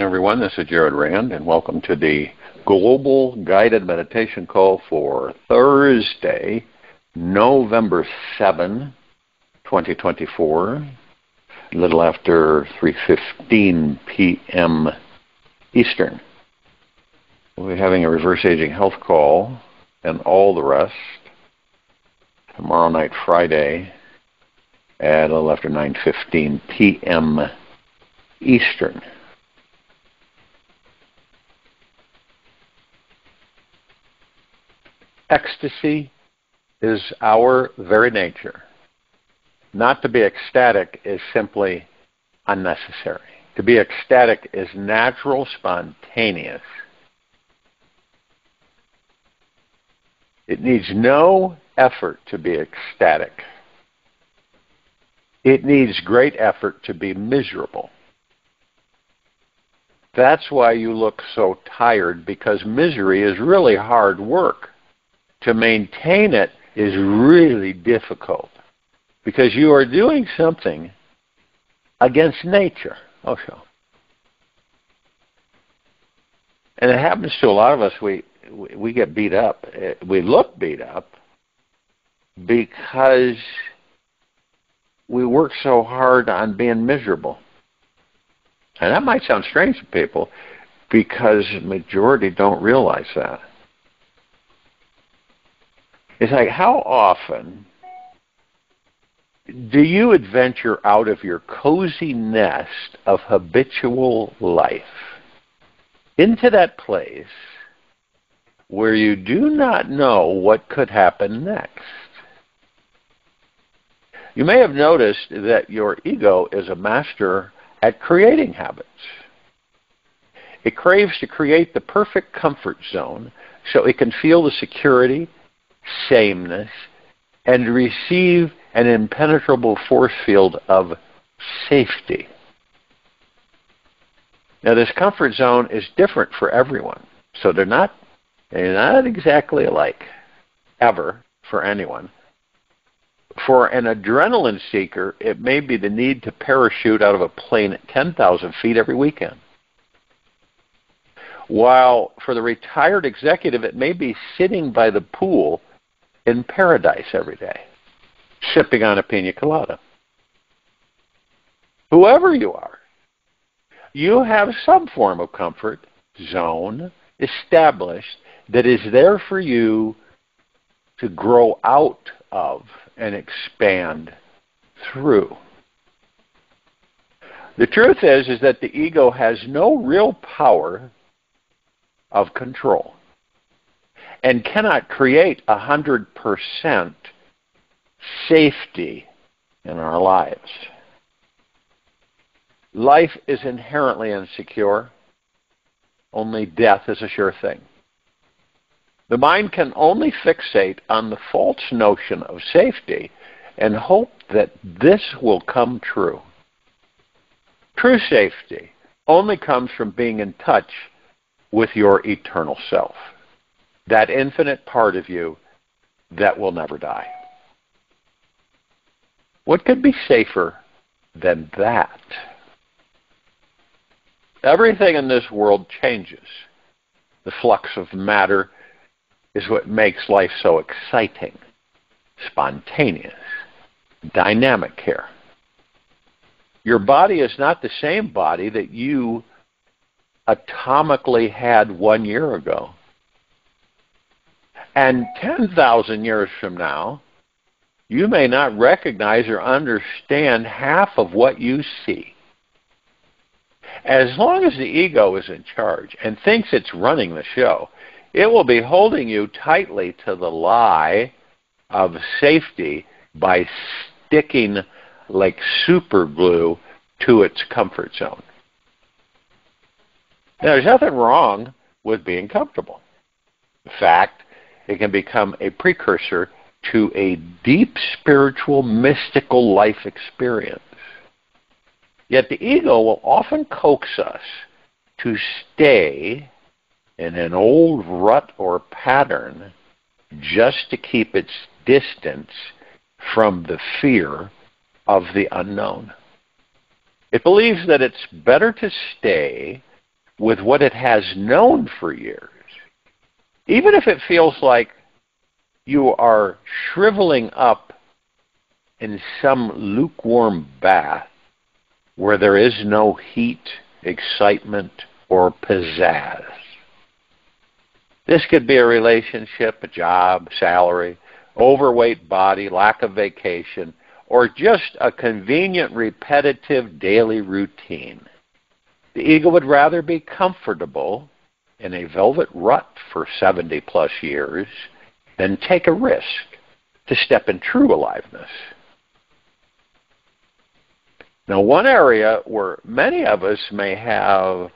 afternoon, everyone. This is Jared Rand, and welcome to the Global Guided Meditation Call for Thursday, November 7, 2024, a little after 3:15 p.m. Eastern. We'll be having a reverse aging health call and all the rest tomorrow night, Friday, at a little after 9:15 p.m. Eastern. Ecstasy is our very nature. Not to be ecstatic is simply unnecessary. To be ecstatic is natural, spontaneous. It needs no effort to be ecstatic. It needs great effort to be miserable. That's why you look so tired, because misery is really hard work. To maintain it is really difficult, because you are doing something against nature. Oh, sure. And it happens to a lot of us. We get beat up. We look beat up because we work so hard on being miserable. And that might sound strange to people, because the majority don't realize that. It's like, how often do you adventure out of your cozy nest of habitual life into that place where you do not know what could happen next? You may have noticed that your ego is a master at creating habits. It craves to create the perfect comfort zone so it can feel the security, sameness, and receive an impenetrable force field of safety. Now, this comfort zone is different for everyone, so they're not exactly alike, ever, for anyone. For an adrenaline seeker, it may be the need to parachute out of a plane at 10,000 feet every weekend. While for the retired executive, it may be sitting by the pool in paradise every day, sipping on a pina colada. Whoever you are, you have some form of comfort zone established that is there for you to grow out of and expand through. The truth is that the ego has no real power of control and cannot create 100% safety in our lives. Life is inherently insecure. Only death is a sure thing. The mind can only fixate on the false notion of safety and hope that this will come true. True safety only comes from being in touch with your eternal self, that infinite part of you that will never die. What could be safer than that? Everything in this world changes. The flux of matter is what makes life so exciting, spontaneous, dynamic here. Your body is not the same body that you atomically had 1 year ago. And 10,000 years from now, you may not recognize or understand half of what you see. As long as the ego is in charge and thinks it's running the show, it will be holding you tightly to the lie of safety by sticking like super glue to its comfort zone. Now, there's nothing wrong with being comfortable. In fact, it can become a precursor to a deep spiritual, mystical life experience. Yet the ego will often coax us to stay in an old rut or pattern just to keep its distance from the fear of the unknown. It believes that it's better to stay with what it has known for years, even if it feels like you are shriveling up in some lukewarm bath where there is no heat, excitement, or pizzazz. This could be a relationship, a job, salary, overweight body, lack of vacation, or just a convenient, repetitive daily routine. The ego would rather be comfortable in a velvet rut for 70-plus years than take a risk to step in true aliveness. Now, one area where many of us may have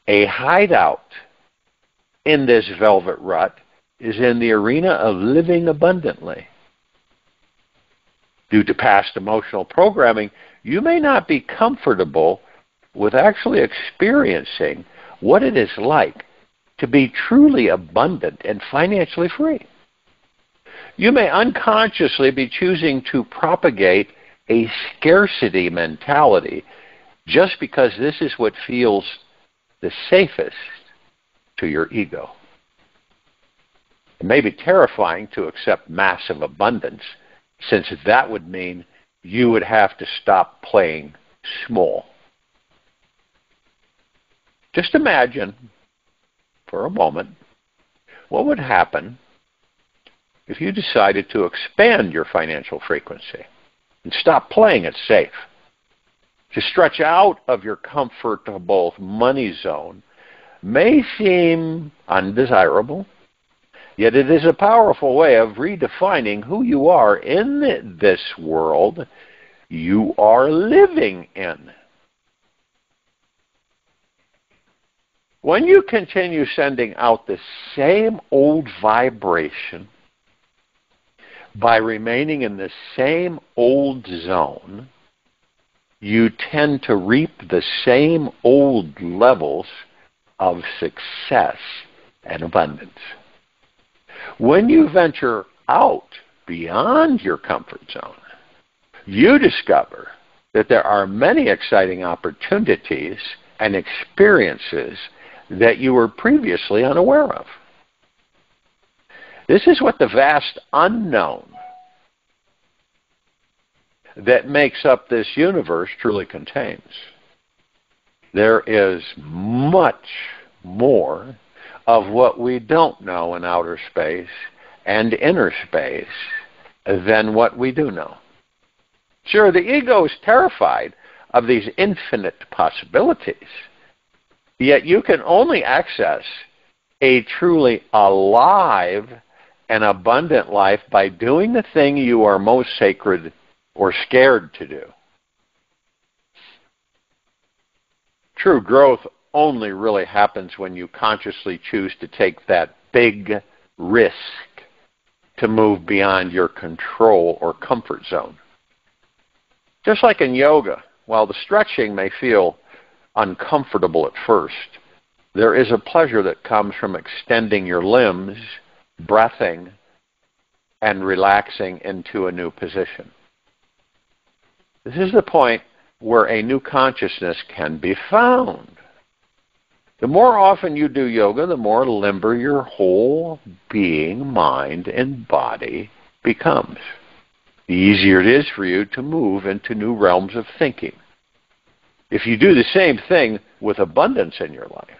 a hideout in this velvet rut is in the arena of living abundantly. Due to past emotional programming, you may not be comfortable with actually experiencing what it is like to be truly abundant and financially free. You may unconsciously be choosing to propagate a scarcity mentality just because this is what feels the safest to your ego. It may be terrifying to accept massive abundance, since that would mean you would have to stop playing small. Just imagine for a moment what would happen if you decided to expand your financial frequency and stop playing it safe. To stretch out of your comfortable money zone may seem undesirable, yet it is a powerful way of redefining who you are in this world you are living in. When you continue sending out the same old vibration by remaining in the same old zone, you tend to reap the same old levels of success and abundance. When you venture out beyond your comfort zone, you discover that there are many exciting opportunities and experiences that you were previously unaware of. This is what the vast unknown that makes up this universe truly contains. There is much more of what we don't know in outer space and inner space than what we do know. Sure, the ego is terrified of these infinite possibilities, yet you can only access a truly alive and abundant life by doing the thing you are most sacred or scared to do. True growth only really happens when you consciously choose to take that big risk to move beyond your control or comfort zone. Just like in yoga, while the stretching may feel uncomfortable at first, there is a pleasure that comes from extending your limbs, breathing, and relaxing into a new position. This is the point where a new consciousness can be found. The more often you do yoga, the more limber your whole being, mind, and body becomes. The easier it is for you to move into new realms of thinking. If you do the same thing with abundance in your life,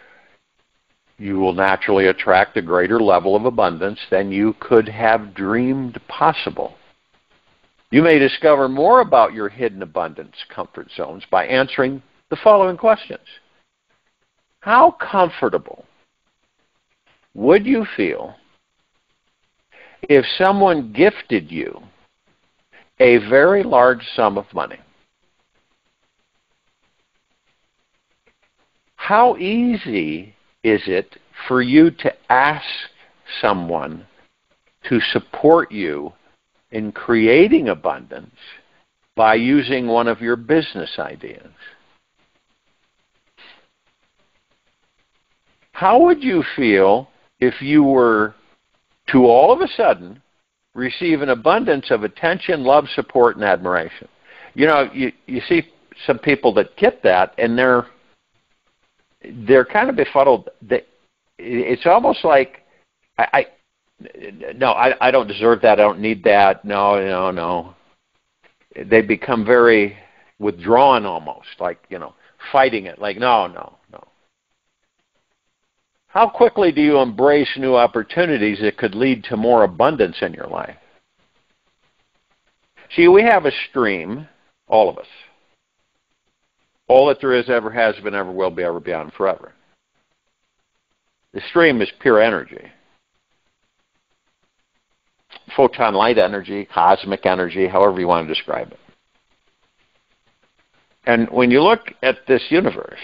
you will naturally attract a greater level of abundance than you could have dreamed possible. You may discover more about your hidden abundance comfort zones by answering the following questions. How comfortable would you feel if someone gifted you a very large sum of money? How easy is it for you to ask someone to support you in creating abundance by using one of your business ideas? How would you feel if you were to all of a sudden receive an abundance of attention, love, support, and admiration? You know, you see some people that get that, and they're they're kind of befuddled. It's almost like, no, I don't deserve that. I don't need that. No. They become very withdrawn almost, like, fighting it. Like, no. How quickly do you embrace new opportunities that could lead to more abundance in your life? See, we have a stream, all of us. All that there is, ever has been, ever will be, ever beyond, forever. The stream is pure energy. Photon light energy, cosmic energy, however you want to describe it. And when you look at this universe,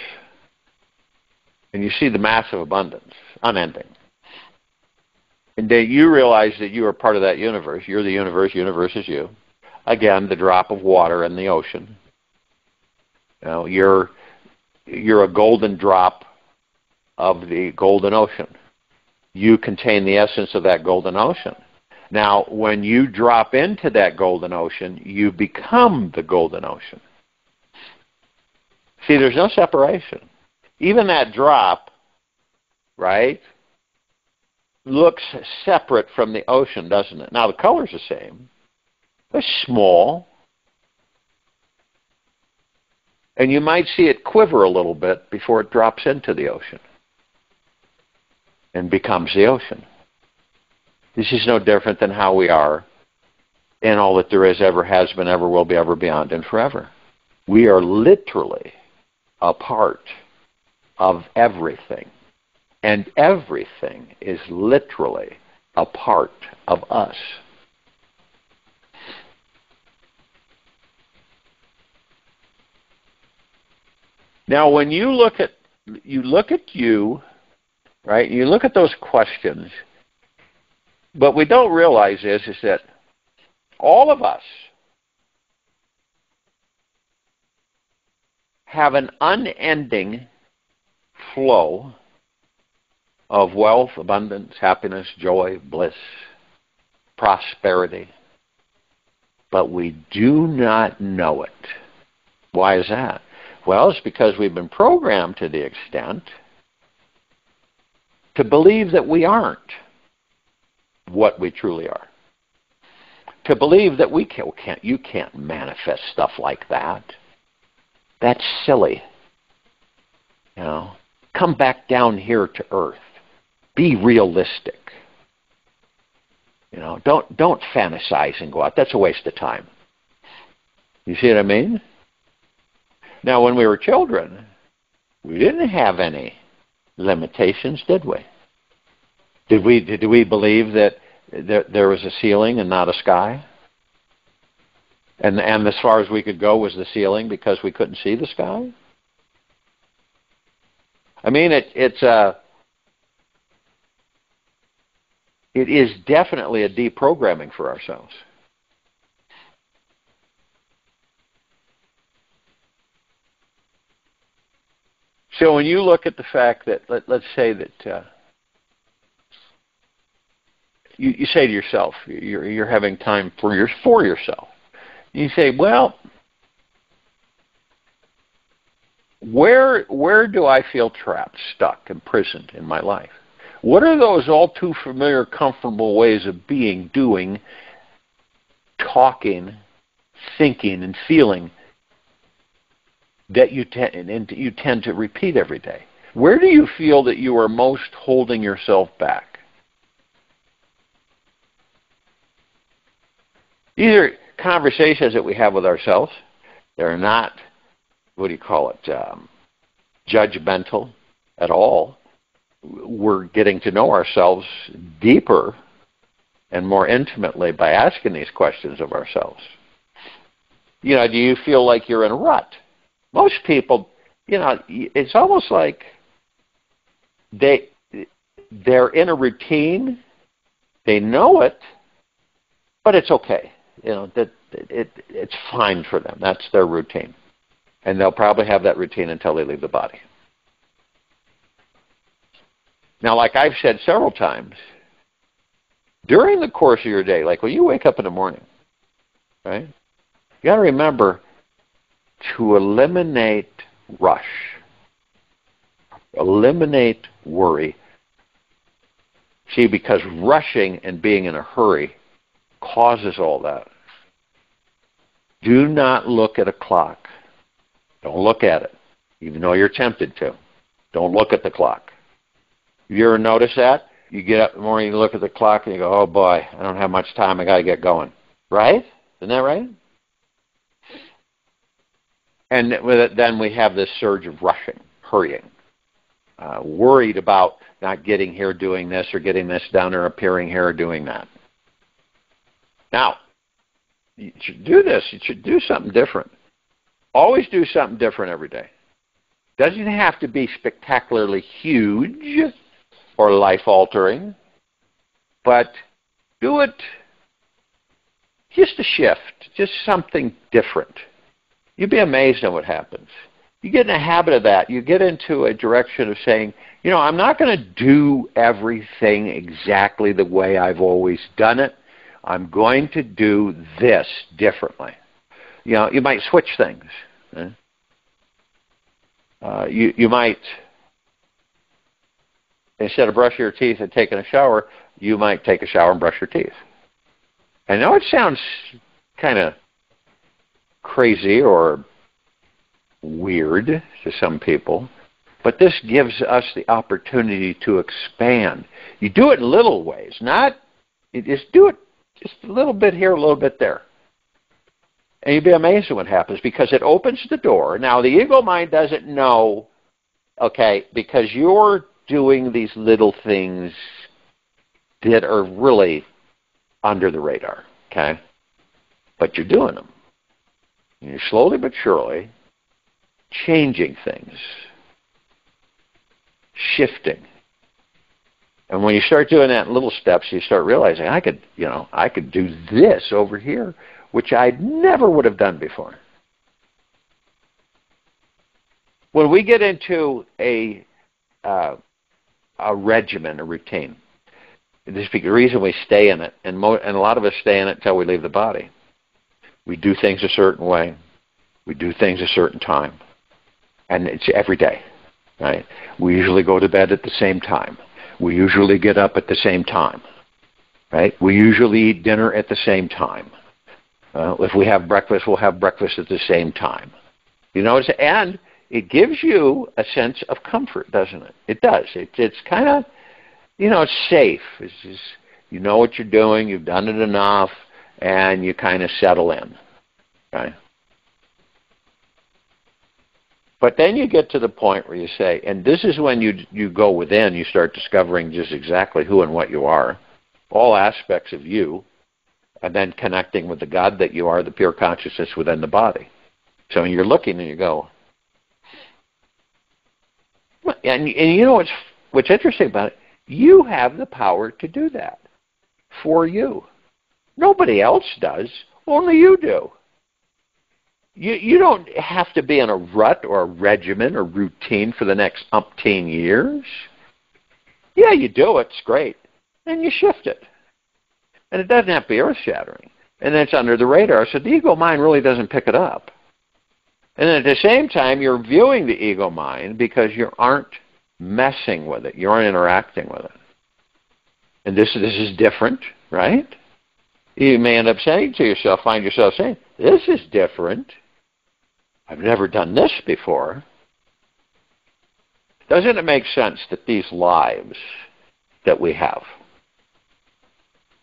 and you see the massive abundance, unending, and that you realize that you are part of that universe, you're the universe is you. Again, the drop of water in the ocean. You're a golden drop of the golden ocean. You contain the essence of that golden ocean. Now, when you drop into that golden ocean, you become the golden ocean. See, there's no separation. Even that drop, right, looks separate from the ocean, doesn't it? Now, the color's the same. It's small. And you might see it quiver a little bit before it drops into the ocean and becomes the ocean. This is no different than how we are in all that there is, ever has been, ever will be, ever beyond, and forever. We are literally a part of everything. And everything is literally a part of us. Now, when you look at you, right? You look at those questions. What we don't realize is that all of us have an unending flow of wealth, abundance, happiness, joy, bliss, prosperity. But we do not know it. Why is that? Well, it's because we've been programmed to the extent to believe that we aren't what we truly are. To believe that you can't manifest stuff like that. That's silly. Come back down here to earth. Be realistic. Don't fantasize and go out. That's a waste of time. You see what I mean? Now, when we were children, we didn't have any limitations, did we? Did we believe that there was a ceiling and not a sky? And as far as we could go was the ceiling because we couldn't see the sky? I mean, it is definitely a deprogramming for ourselves. So when you look at the fact that, let's say that you say to yourself, you're having time for yourself. You say, well, where do I feel trapped, stuck, imprisoned in my life? What are those all too familiar, comfortable ways of being, doing, talking, thinking, and feeling that you tend to repeat every day? Where do you feel that you are most holding yourself back? These are conversations that we have with ourselves. They're not, judgmental at all. We're getting to know ourselves deeper and more intimately by asking these questions of ourselves. Do you feel like you're in a rut? Most people, it's almost like they're in a routine. They know it, but it's okay. It's fine for them. That's their routine. And they'll probably have that routine until they leave the body. Now, like I've said several times, during the course of your day, like when you wake up in the morning, right, you got to remember to eliminate rush. eliminate worry. See, because rushing and being in a hurry causes all that. Do not look at a clock. Don't look at it, even though you're tempted to. Don't look at the clock. You ever notice that? You get up in the morning, you look at the clock, and you go, oh boy, I don't have much time, I got to get going. Right? Isn't that right? And with it, then we have this surge of rushing, hurrying, worried about not getting here, doing this, or getting this done, or appearing here, or doing that. Now, you should do this. You should do something different. Always do something different every day. Doesn't have to be spectacularly huge or life-altering, but do it just a shift, just something different. You'd be amazed at what happens. You get in a habit of that. You get into a direction of saying, you know, I'm not going to do everything exactly the way I've always done it. I'm going to do this differently. You know, you might switch things. You might, instead of brushing your teeth and taking a shower, you might take a shower and brush your teeth. I know it sounds kind of crazy or weird to some people, but this gives us the opportunity to expand. You do it in little ways, you just do it just a little bit here, a little bit there. And you'd be amazed at what happens because it opens the door. Now, the ego mind doesn't know, okay, because you're doing these little things that are really under the radar, okay? But you're doing them. And you're slowly but surely changing things, shifting. And when you start doing that in little steps, you start realizing I could do this over here, which I never would have done before. When we get into a regimen, a routine, this is the reason we stay in it, and a lot of us stay in it until we leave the body. We do things a certain way. We do things a certain time. And it's every day, right? We usually go to bed at the same time. We usually get up at the same time, right? We usually eat dinner at the same time. If we have breakfast, we'll have breakfast at the same time. You know, and it gives you a sense of comfort, doesn't it? It does. It's kind of, you know, it's safe. It's just, you know what you're doing, you've done it enough, and you kind of settle in, right? But then you get to the point where you say, and this is when you go within, you start discovering just exactly who and what you are, all aspects of you, and then connecting with the God that you are, the pure consciousness within the body. So you're looking and you go, and you know what's interesting about it? You have the power to do that for you. Nobody else does. Only you do. You don't have to be in a rut or a regimen or routine for the next umpteen years. Yeah, you do it. It's great. And you shift it. And it doesn't have to be earth-shattering. And it's under the radar, so the ego mind really doesn't pick it up. And then at the same time, you're viewing the ego mind because you aren't messing with it. You aren't interacting with it. And this is different, right? You may end up saying to yourself, find yourself saying, this is different. I've never done this before. Doesn't it make sense that these lives that we have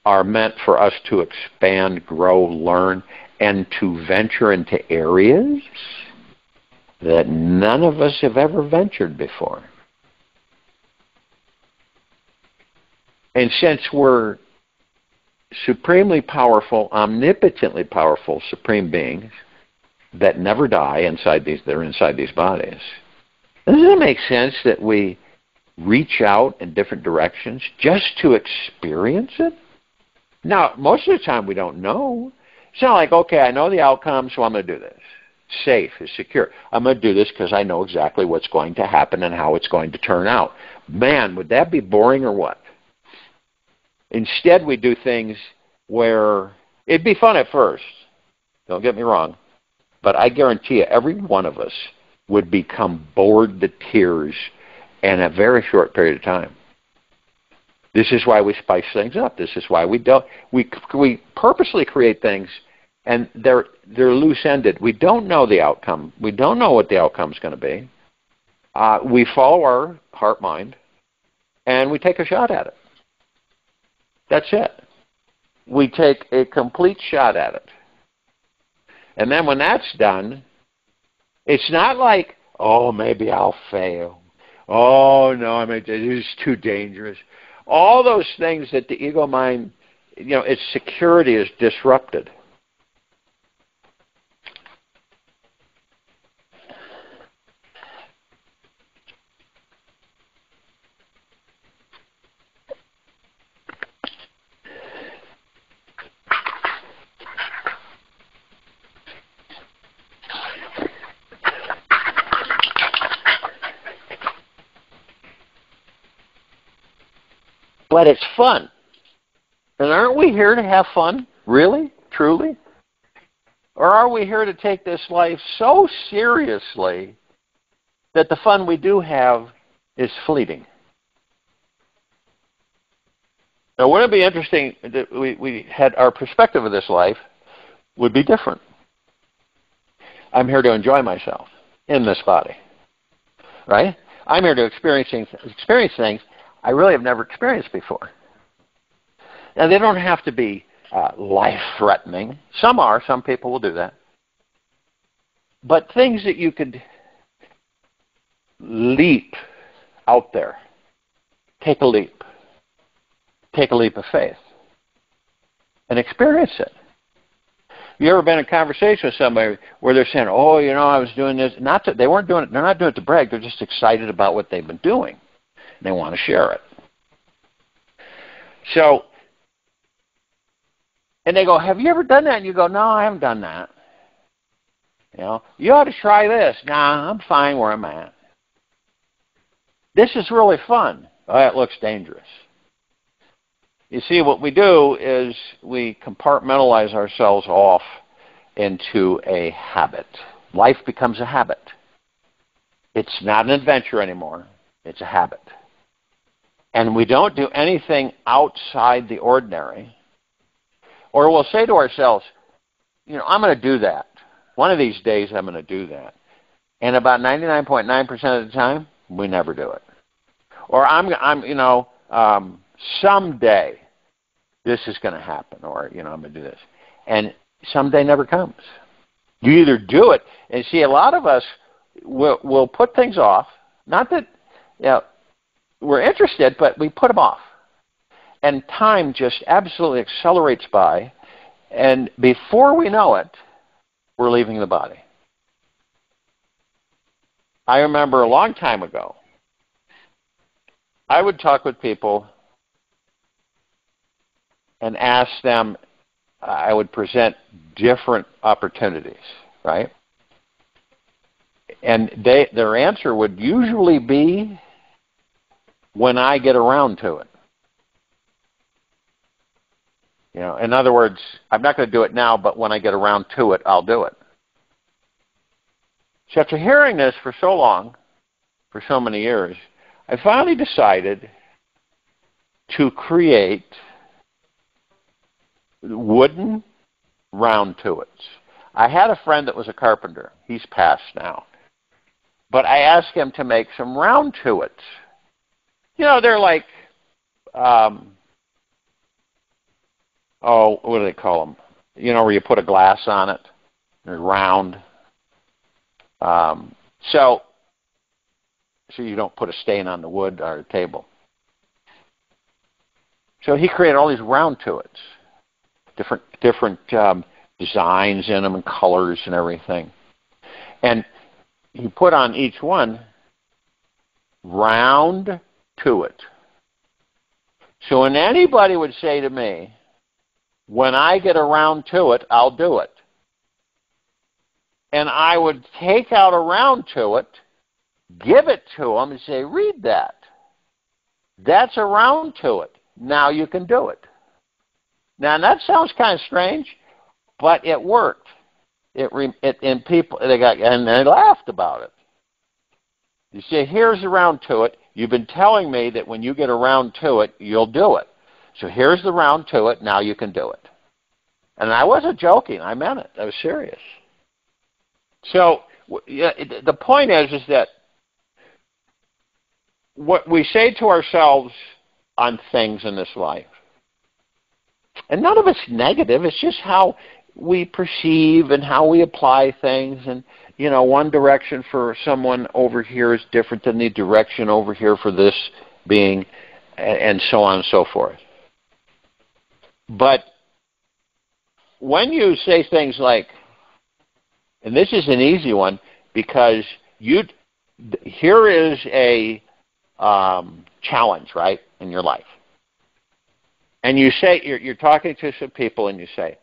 are meant for us to expand, grow, learn, and to venture into areas that none of us have ever ventured before? And since we're supremely powerful, omnipotently powerful supreme beings that never die they're inside these bodies, doesn't it make sense that we reach out in different directions just to experience it? Now, most of the time we don't know. It's not like, okay, I know the outcome, so I'm going to do this. Safe, is secure. I'm going to do this because I know exactly what's going to happen and how it's going to turn out. Man, would that be boring or what? Instead, we do things where it'd be fun at first. Don't get me wrong. But I guarantee you, every one of us would become bored to tears in a very short period of time. This is why we spice things up. This is why we purposely create things, and they're loose-ended. We don't know the outcome. We don't know what the outcome's going to be. We follow our heart-mind, and we take a shot at it. That's it. We take a complete shot at it. And then when that's done, it's not like, oh, maybe I'll fail. Oh, no, it's too dangerous. All those things that the ego mind, its security is disrupted. But it's fun. And aren't we here to have fun? Really? Truly? Or are we here to take this life so seriously that the fun we do have is fleeting? Now, wouldn't it be interesting that we had our perspective of this life would be different? I'm here to enjoy myself in this body. Right? I'm here to experience things I really have never experienced before. Now, they don't have to be life-threatening. Some are. Some people will do that. But things that you could leap out there. Take a leap. Take a leap of faith. And experience it. You ever been in a conversation with somebody where they're saying, oh, I was doing this. They're not doing it to brag. They're just excited about what they've been doing. They want to share it. So, and they go, have you ever done that? And you go, no, I haven't done that. You ought to try this. Nah, I'm fine where I'm at. This is really fun. Oh, it looks dangerous. You see, what we do is we compartmentalize ourselves off into a habit. Life becomes a habit. It's not an adventure anymore. It's a habit. And we don't do anything outside the ordinary. Or we'll say to ourselves, I'm going to do that. One of these days I'm going to do that. And about 99.9% of the time, we never do it. Or someday this is going to happen. Or, I'm going to do this. And someday never comes. You either do it, and see, a lot of us will put things off. Not that, we're interested, but we put them off. And time just absolutely accelerates by, and before we know it, we're leaving the body. I remember a long time ago, I would talk with people and ask them, I would present different opportunities, right? And their answer would usually be, when I get around to it. In other words, I'm not going to do it now, but when I get around to it, I'll do it. So after hearing this for so long, for so many years, I finally decided to create wooden round to-its. I had a friend that was a carpenter. He's passed now. But I asked him to make some round to-its. They're like, what do they call them? Where you put a glass on it. They're round. So you don't put a stain on the wood or the table. So he created all these round to-its. Different designs in them and colors and everything. And he put on each one round to it. So when anybody would say to me, when I get around to it, I'll do it. And I would take out a round to it, give it to them, and say, read that. That's a round to it. Now you can do it. Now that sounds kind of strange, but it worked. And they laughed about it. You say, here's the round to it. You've been telling me that when you get around to it, you'll do it. So here's the round to it. Now you can do it. And I wasn't joking. I meant it. I was serious. So the point is that what we say to ourselves on things in this life, and none of it's negative. It's just how we perceive and how we apply things. And, you know, one direction for someone over here is different than the direction over here for this being, and so on and so forth. But when you say things like, and this is an easy one, because here is a challenge, right, in your life. And you say, you're talking to some people and you say,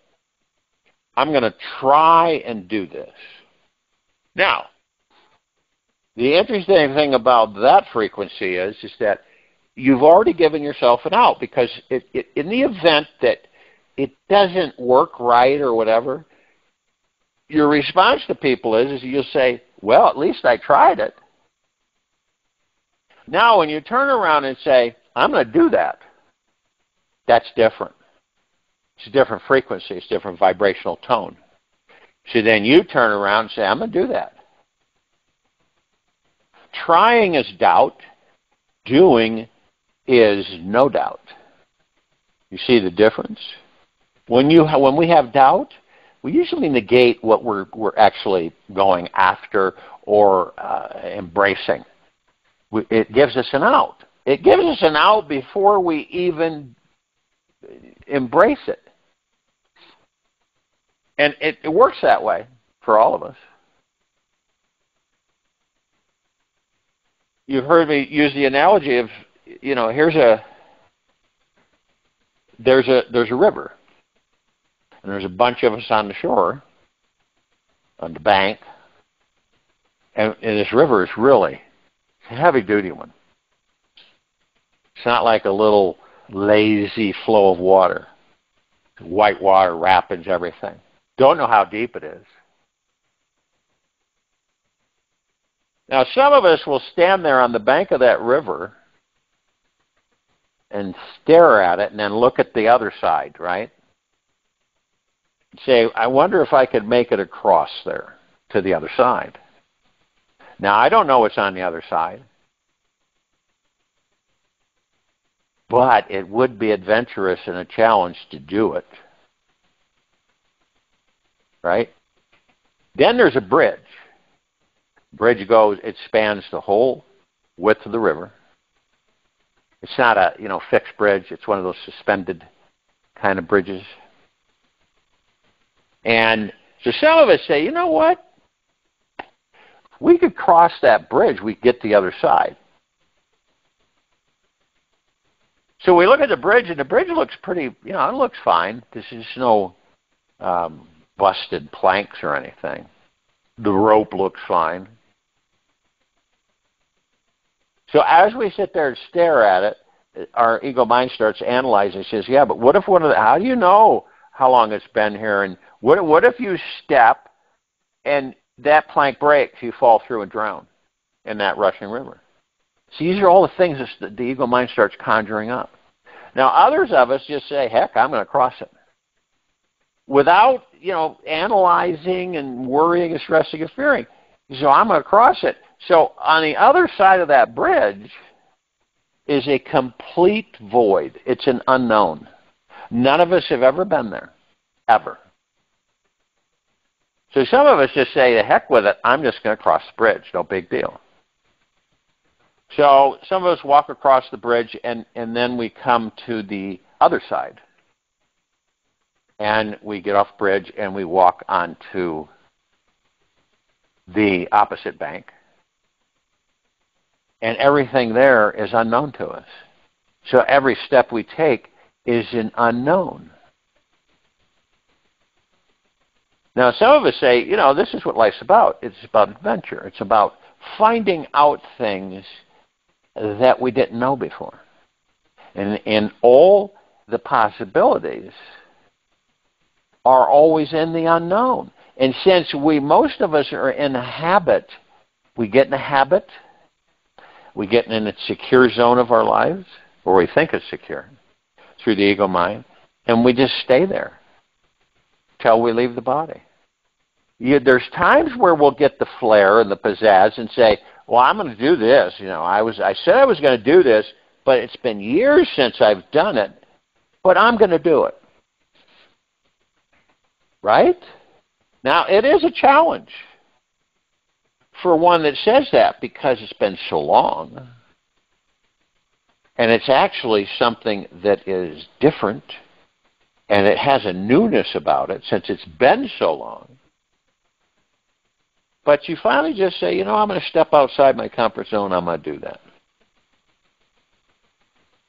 I'm going to try and do this. Now, the interesting thing about that frequency is that you've already given yourself an out, because in the event that it doesn't work right or whatever, your response to people is you'll say, well, at least I tried it. Now, when you turn around and say, I'm going to do that, that's different. It's a different frequency. It's a different vibrational tone. So then you turn around and say, I'm going to do that. Trying is doubt. Doing is no doubt. You see the difference? When we have doubt, we usually negate what we're actually going after or embracing. It gives us an out. It gives us an out before we even embrace it. And it works that way for all of us. You've heard me use the analogy of, you know, there's a river, and there's a bunch of us on the shore, on the bank, and this river is really a heavy-duty one. It's not like a little lazy flow of water. White water, rapids, everything. Don't know how deep it is. Now, some of us will stand there on the bank of that river and stare at it and then look at the other side, right? And say, I wonder if I could make it across there to the other side. Now, I don't know what's on the other side, but it would be adventurous and a challenge to do it. Right? Then there's a bridge. Bridge goes, it spans the whole width of the river. It's not a, fixed bridge. It's one of those suspended kind of bridges. And so some of us say, you know what? If we could cross that bridge, we could get to the other side. So we look at the bridge, and the bridge looks pretty, it looks fine. This is no busted planks or anything. The rope looks fine. So as we sit there and stare at it, our ego mind starts analyzing. It says, yeah, but what if how do you know how long it's been here? And what if you step and that plank breaks, you fall through and drown in that rushing river? See, these are all the things that the ego mind starts conjuring up. Now, others of us just say, heck, I'm going to cross it. Without, analyzing and worrying and stressing and fearing. So I'm going to cross it. So on the other side of that bridge is a complete void. It's an unknown. None of us have ever been there, ever. So some of us just say, the heck with it, I'm just going to cross the bridge. No big deal. So some of us walk across the bridge, and then we come to the other side. And we get off the bridge, and we walk onto the opposite bank. And everything there is unknown to us. So every step we take is an unknown. Now, some of us say, this is what life's about. It's about adventure. It's about finding out things that we didn't know before. And all the possibilities are always in the unknown. And since most of us are in a habit, we get in a habit We get in a secure zone of our lives, or we think it's secure, through the ego mind, and we just stay there till we leave the body. There's times where we'll get the flair and the pizzazz and say, well, I'm going to do this. I said I was going to do this, but it's been years since I've done it, but I'm going to do it. Right? Now, it is a challenge for one that says that because it's been so long. And it's actually something that is different, and it has a newness about it since it's been so long. But you finally just say, I'm going to step outside my comfort zone, I'm going to do that.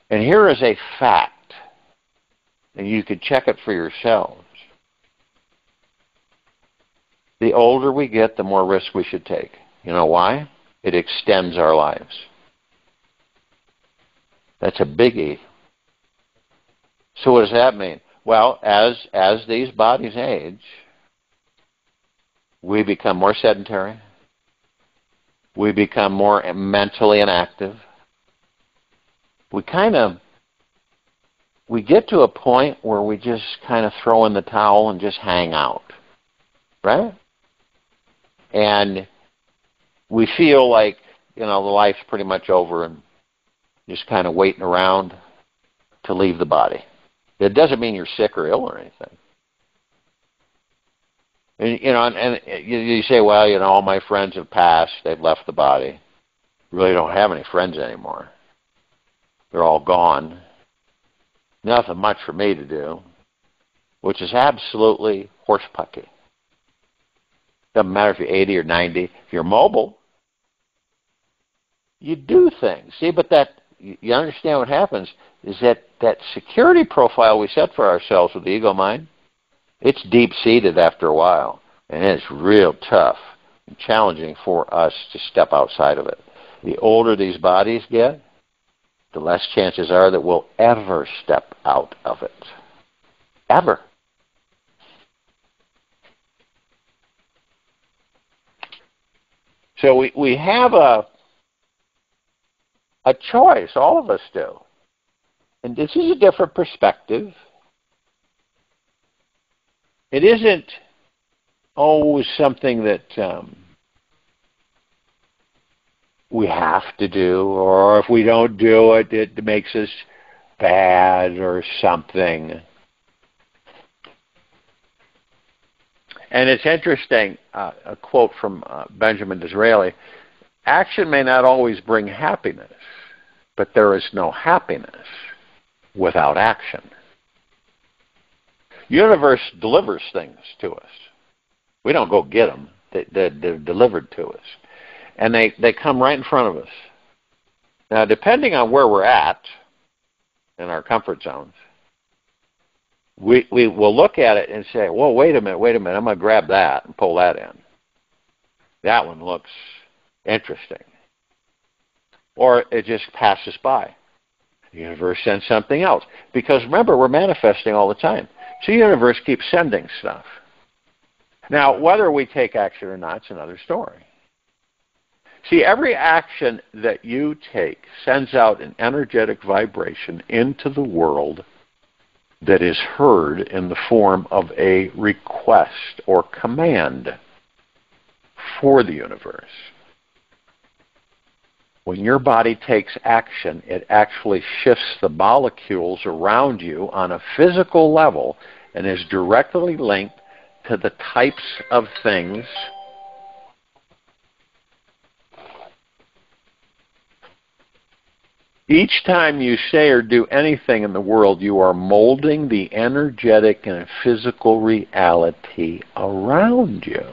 And here is a fact, and you can check it for yourselves. The older we get, the more risk we should take. You know why? It extends our lives. That's a biggie. So what does that mean? Well, as these bodies age, we become more sedentary. We become more mentally inactive. We get to a point where we just kind of throw in the towel and just hang out, right? And we feel like, the life's pretty much over and just kind of waiting around to leave the body. It doesn't mean you're sick or ill or anything. And you say, well, all my friends have passed. They've left the body. Really don't have any friends anymore. They're all gone. Nothing much for me to do, which is absolutely horsepucky. Doesn't matter if you're 80 or 90. If you're mobile, you do things. See, but you understand what happens is that security profile we set for ourselves with the ego mind, it's deep-seated after a while, and it's real tough and challenging for us to step outside of it. The older these bodies get, the less chances are that we'll ever step out of it. Ever. So we have a choice, all of us do. And this is a different perspective. It isn't always something that we have to do, or if we don't do it, it makes us bad or something. And it's interesting, a quote from Benjamin Disraeli, action may not always bring happiness, but there is no happiness without action. Universe delivers things to us. We don't go get them. They're delivered to us. And they come right in front of us. Now, depending on where we're at in our comfort zones, we will look at it and say, well, wait a minute, I'm going to grab that and pull that in. That one looks interesting. Or it just passes by. The universe sends something else. Because remember, we're manifesting all the time. So the universe keeps sending stuff. Now, whether we take action or not is another story. See, every action that you take sends out an energetic vibration into the world that is heard in the form of a request or command for the universe. When your body takes action, it actually shifts the molecules around you on a physical level and is directly linked to the types of things each time you say or do anything in the world, you are molding the energetic and physical reality around you.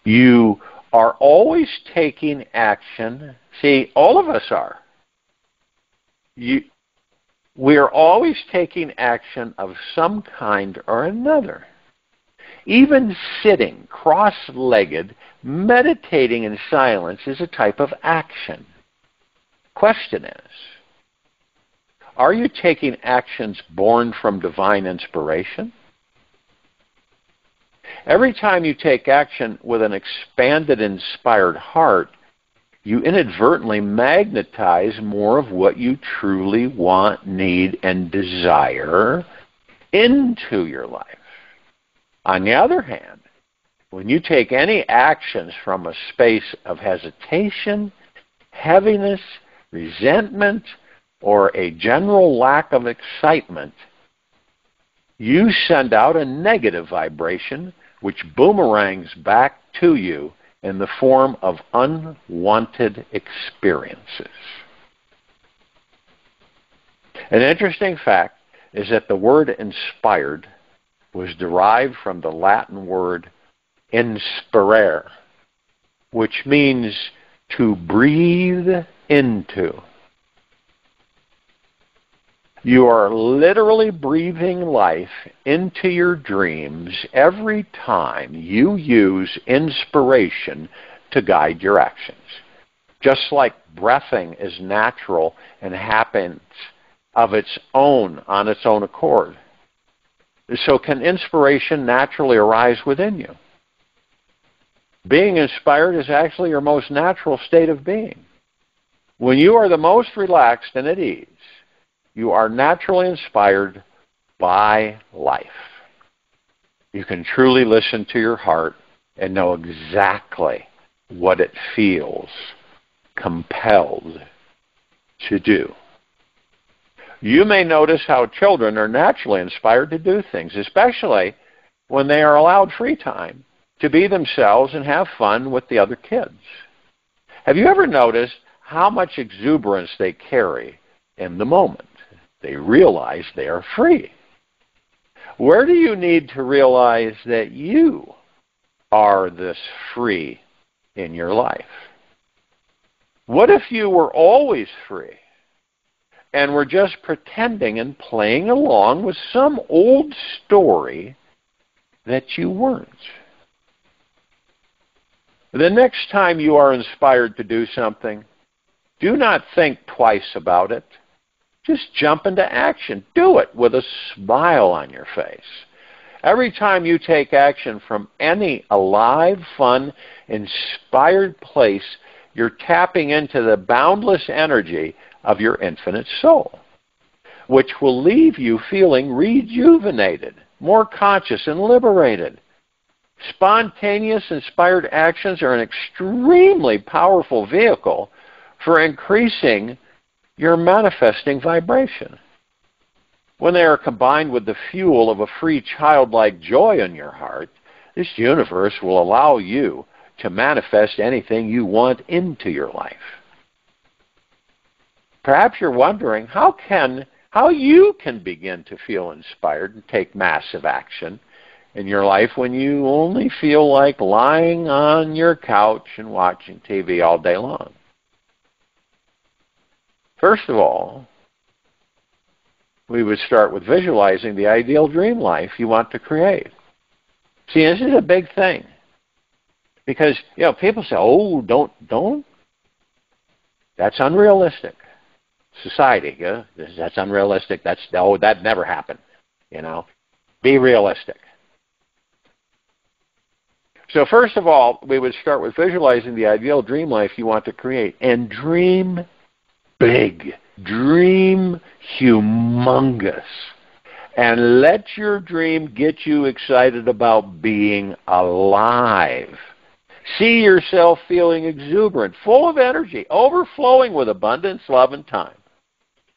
You are always taking action. See, all of us are. We're always taking action of some kind or another. Even sitting cross-legged, meditating in silence is a type of action. Question is, are you taking actions born from divine inspiration? Every time you take action with an expanded, inspired heart, you inadvertently magnetize more of what you truly want, need, and desire into your life. On the other hand, when you take any actions from a space of hesitation, heaviness, resentment, or a general lack of excitement, you send out a negative vibration which boomerangs back to you in the form of unwanted experiences. An interesting fact is that the word inspired was derived from the Latin word inspirare, which means to breathe into. You are literally breathing life into your dreams every time you use inspiration to guide your actions. Just like breathing is natural and happens of its own, on its own accord, so can inspiration naturally arise within you. Being inspired is actually your most natural state of being. When you are the most relaxed and at ease, you are naturally inspired by life. You can truly listen to your heart and know exactly what it feels compelled to do. You may notice how children are naturally inspired to do things, especially when they are allowed free time to be themselves and have fun with the other kids. Have you ever noticed how much exuberance they carry in the moment? They realize they are free. Where do you need to realize that you are this free in your life? What if you were always free and were just pretending and playing along with some old story that you weren't? The next time you are inspired to do something, do not think twice about it. Just jump into action. Do it with a smile on your face. Every time you take action from any alive, fun, inspired place, you're tapping into the boundless energy of your infinite soul, which will leave you feeling rejuvenated, more conscious and liberated. Spontaneous, inspired actions are an extremely powerful vehicle for increasing your manifesting vibration. When they are combined with the fuel of a free, childlike joy in your heart, this universe will allow you to manifest anything you want into your life. Perhaps you're wondering how you can begin to feel inspired and take massive action in your life when you only feel like lying on your couch and watching TV all day long. First of all, we would start with visualizing the ideal dream life you want to create. See, this is a big thing. Because, people say, oh, don't. That's unrealistic. Society, that's unrealistic. That never happened. Be realistic. So first of all, we would start with visualizing the ideal dream life you want to create. And dream big. Dream humongous. And let your dream get you excited about being alive. See yourself feeling exuberant, full of energy, overflowing with abundance, love, and time.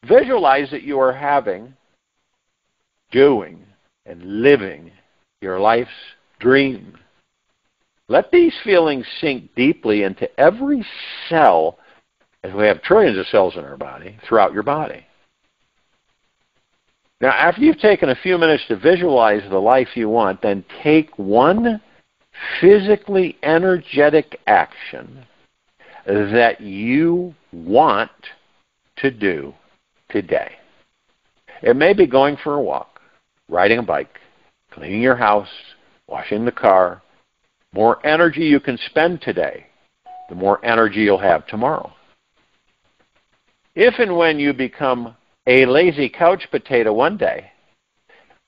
Visualize that you are having, doing, and living your life's dream. Let these feelings sink deeply into every cell, as we have trillions of cells in our body, throughout your body. Now, after you've taken a few minutes to visualize the life you want, then take one physically energetic action that you want to do today. It may be going for a walk, riding a bike, cleaning your house, washing the car. More energy you can spend today, the more energy you'll have tomorrow. If and when you become a lazy couch potato one day,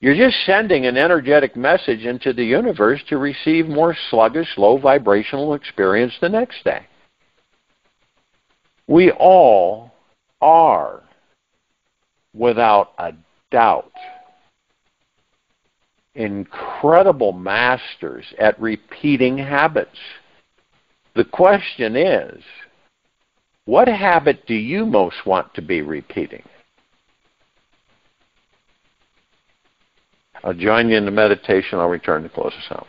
you're just sending an energetic message into the universe to receive more sluggish, low vibrational experience the next day. We all are, without a doubt, incredible masters at repeating habits. The question is, what habit do you most want to be repeating? I'll join you in the meditation. I'll return to close us out.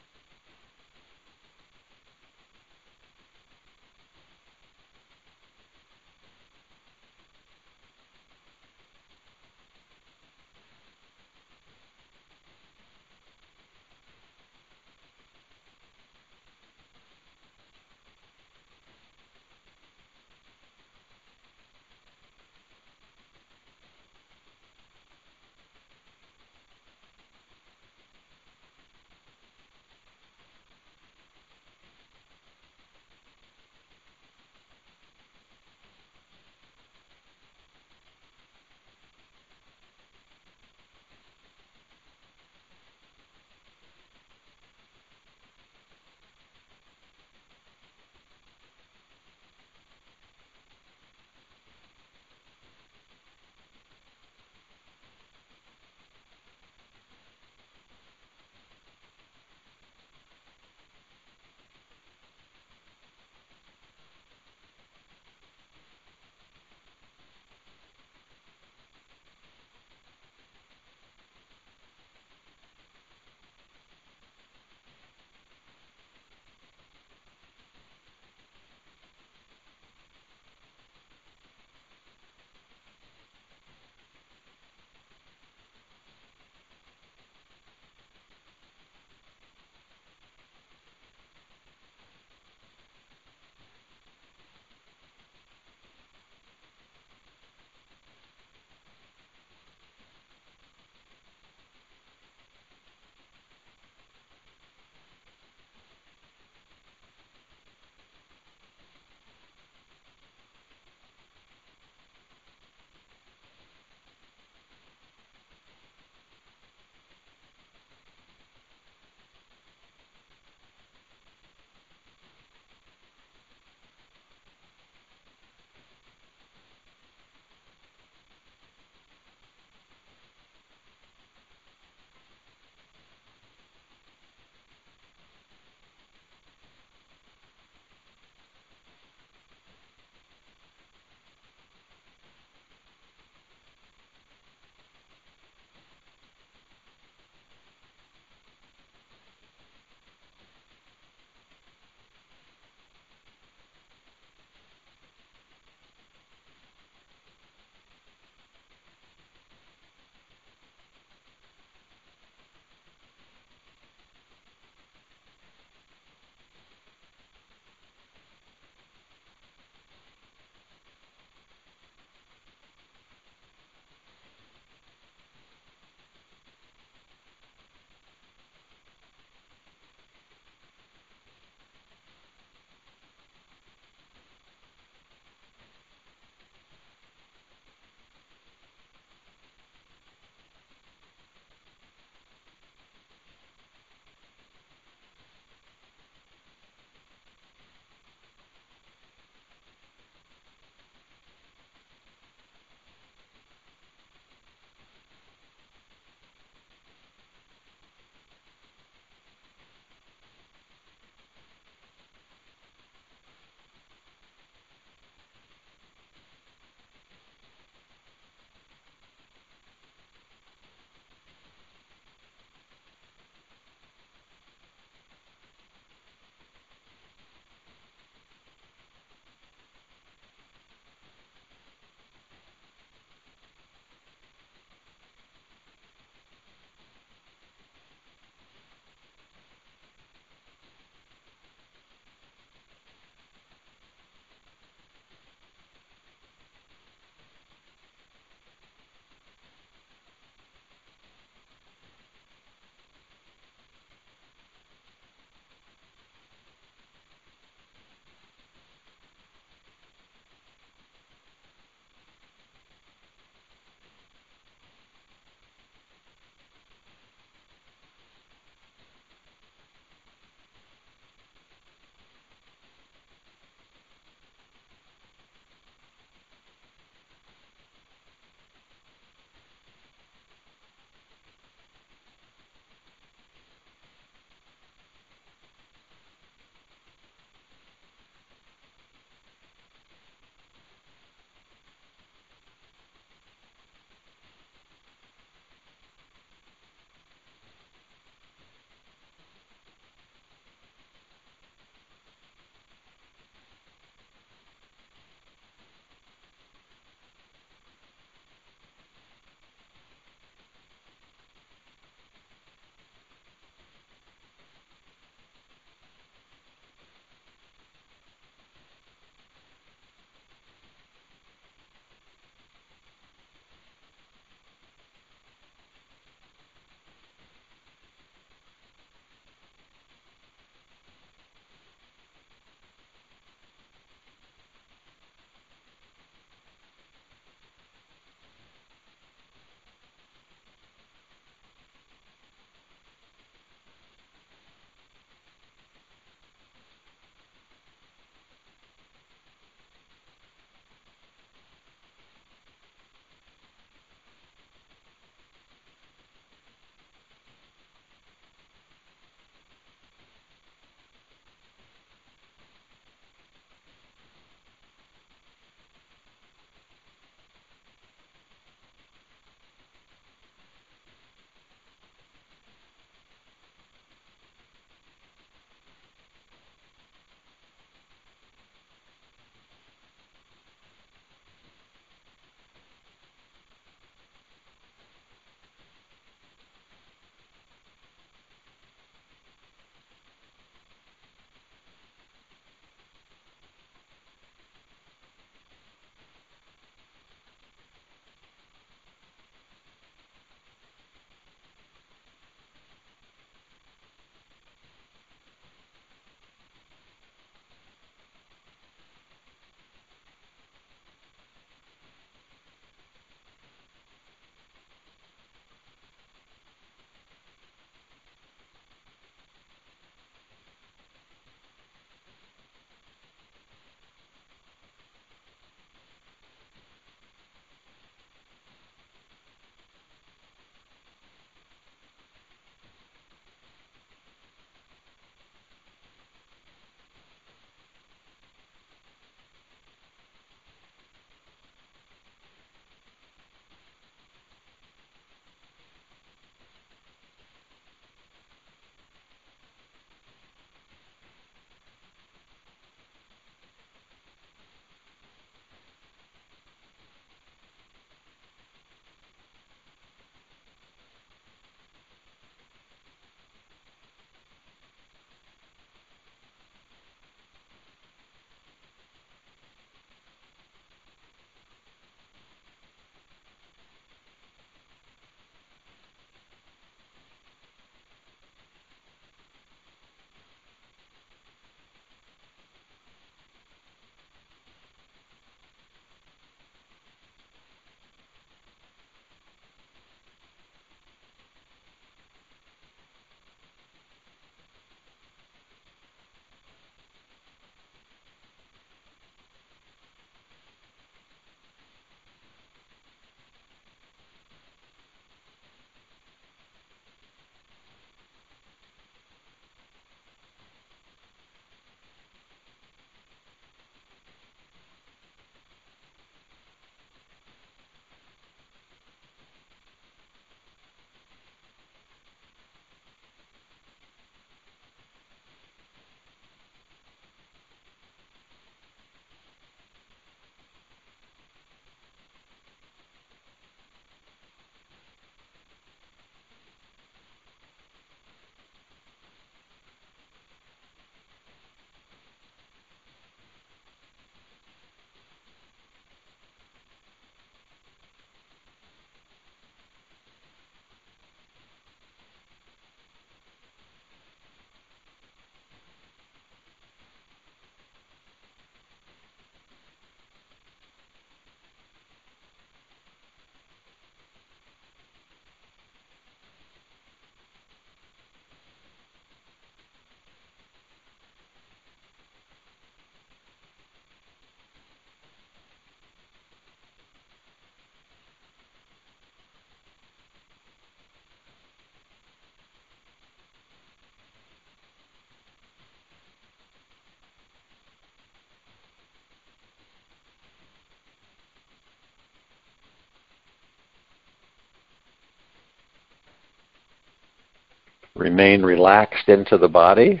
Remain relaxed into the body.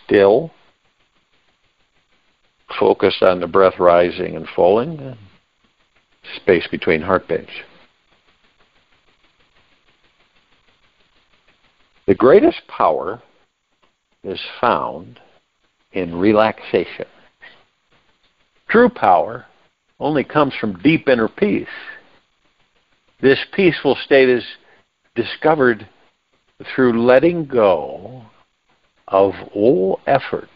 Still. Focus on the breath rising and falling. Space between heartbeats. The greatest power is found in relaxation. True power only comes from deep inner peace. This peaceful state is discovered through letting go of all effort.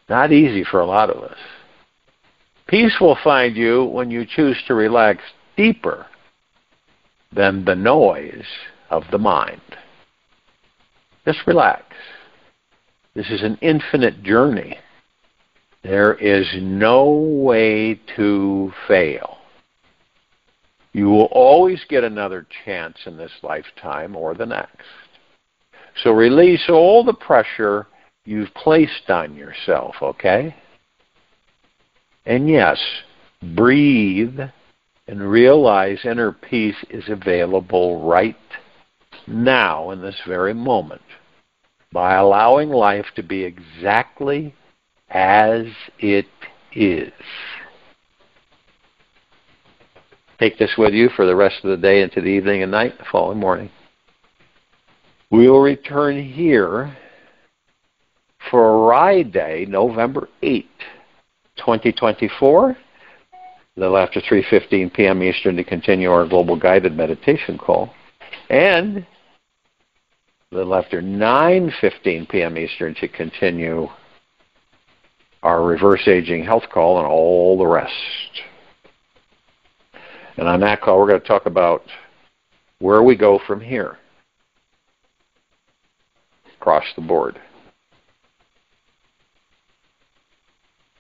Not easy for a lot of us. Peace will find you when you choose to relax deeper than the noise of the mind. Just relax. This is an infinite journey. There is no way to fail. You will always get another chance in this lifetime or the next. So release all the pressure you've placed on yourself, okay? And yes, breathe and realize inner peace is available right now in this very moment by allowing life to be exactly as it is. Take this with you for the rest of the day into the evening and night, the following morning. We will return here for Friday, November 8th, 2024, a little after 3:15 p.m. Eastern to continue our global guided meditation call, and a little after 9:15 p.m. Eastern to continue our reverse aging health call and all the rest. And on that call, we're going to talk about where we go from here, across the board.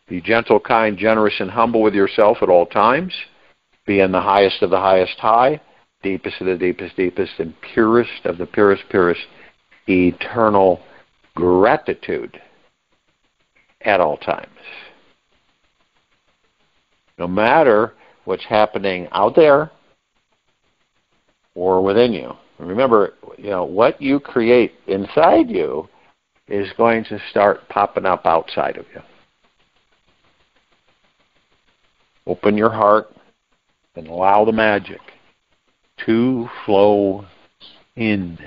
Be gentle, kind, generous, and humble with yourself at all times. Be in the highest of the highest high, deepest of the deepest, deepest, and purest of the purest, purest, eternal gratitude at all times. No matter what's happening out there or within you. Remember, what you create inside you is going to start popping up outside of you. Open your heart and allow the magic to flow in.